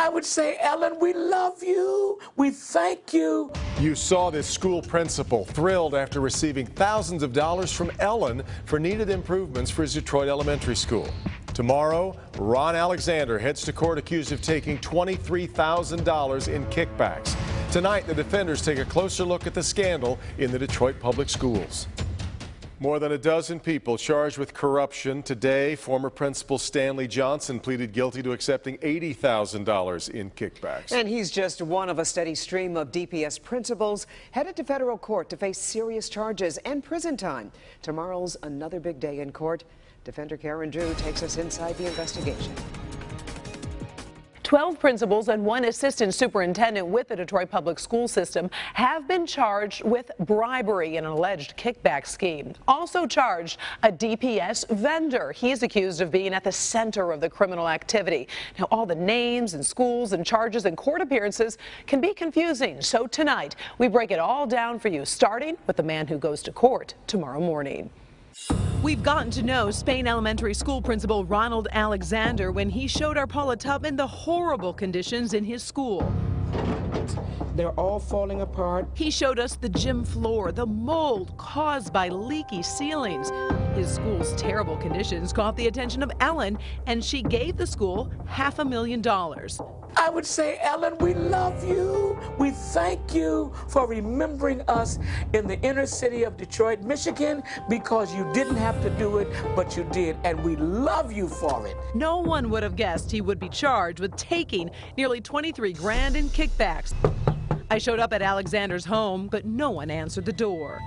I would say, Ellen, we love you. We thank you. You saw this school principal thrilled after receiving thousands of dollars from Ellen for needed improvements for his Detroit elementary school. Tomorrow, Ron Alexander heads to court accused of taking $23,000 in kickbacks. Tonight, the defenders take a closer look at the scandal in the Detroit public schools. More than a dozen people charged with corruption. Today, former Principal Stanley Johnson pleaded guilty to accepting $80,000 in kickbacks. And he's just one of a steady stream of DPS principals headed to federal court to face serious charges and prison time. Tomorrow's another big day in court. Defender Karen Drew takes us inside the investigation. 12 principals and 1 assistant superintendent with the Detroit public school system have been charged with bribery in an alleged kickback scheme. Also charged, a DPS vendor. He is accused of being at the center of the criminal activity. Now, all the names and schools and charges and court appearances can be confusing. So tonight, we break it all down for you, starting with the man who goes to court tomorrow morning. We've gotten to know Spain Elementary School Principal Ronald Alexander when he showed our Paula Tubman the horrible conditions in his school. They're all falling apart. He showed us the gym floor, the mold caused by leaky ceilings. His school's terrible conditions caught the attention of Ellen, and she gave the school $500,000. I would say, Ellen, we love you. We thank you for remembering us in the inner city of Detroit, Michigan, because you didn't have to do it, but you did, and we love you for it. No one would have guessed he would be charged with taking nearly $23 grand in kickbacks. I showed up at Alexander's home, but no one answered the door.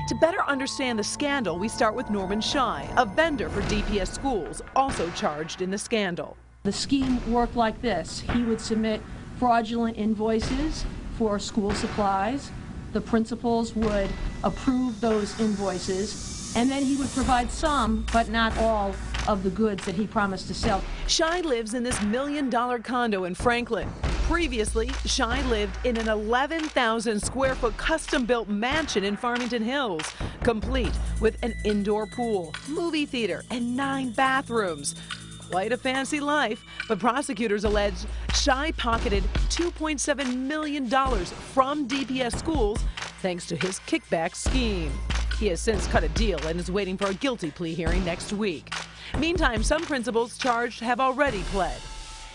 To better understand the scandal, we start with Norman Shy, a vendor for DPS schools, also charged in the scandal. The scheme worked like this. He would submit fraudulent invoices for school supplies. The principals would approve those invoices, and then he would provide some, but not all, of the goods that he promised to sell. Shy lives in this $1 million condo in Franklin. Previously, Shy lived in an 11,000 square foot custom-built mansion in Farmington Hills, complete with an indoor pool, movie theater, and 9 bathrooms. Quite a fancy life, but prosecutors allege Shy pocketed $2.7 million from DPS schools thanks to his kickback scheme. He has since cut a deal and is waiting for a guilty plea hearing next week. Meantime, some principals charged have already pled.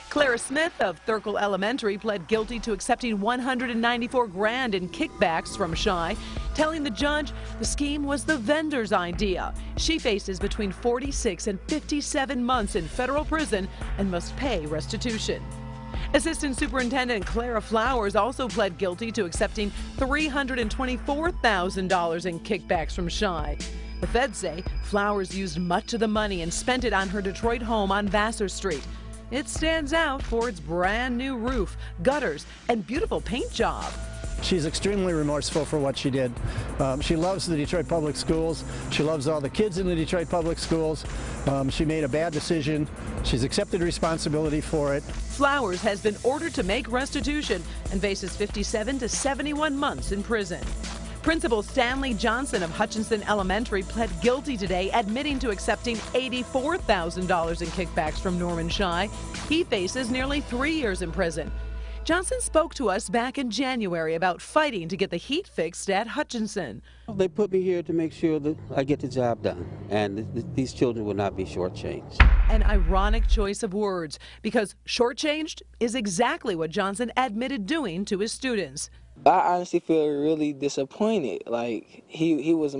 Clara Smith of Thurkle Elementary pled guilty to accepting $194 grand in kickbacks from Shy, telling the judge the scheme was the vendor's idea. She faces between 46 and 57 months in federal prison and must pay restitution. Assistant Superintendent Clara Flowers also pled guilty to accepting $324,000 in kickbacks from Shy. The feds say Flowers used much of the money and spent it on her Detroit home on Vassar Street. It stands out for its brand new roof, gutters, and beautiful paint job. She's extremely remorseful for what she did. She loves the Detroit public schools. She loves all the kids in the Detroit public schools. She made a bad decision. She's accepted responsibility for it. Flowers has been ordered to make restitution and faces 57 to 71 months in prison. Principal Stanley Johnson of Hutchinson Elementary pled guilty today, admitting to accepting $84,000 in kickbacks from Norman Shy. He faces nearly 3 years in prison. Johnson spoke to us back in January about fighting to get the heat fixed at Hutchinson. They put me here to make sure that I get the job done, and these children will not be shortchanged. An ironic choice of words, because shortchanged is exactly what Johnson admitted doing to his students. I honestly feel really disappointed. Like he was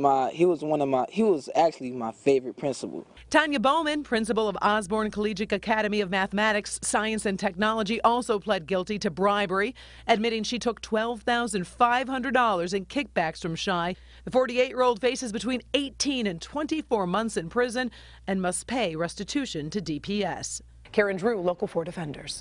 actually my favorite principal. Tanya Bowman, principal of Osborne Collegiate Academy of Mathematics, Science, and Technology, also pled guilty to bribery, admitting she took $12,500 in kickbacks from Shy. The 48-year-old faces between 18 and 24 months in prison and must pay restitution to DPS. Karen Drew, Local 4 Defenders.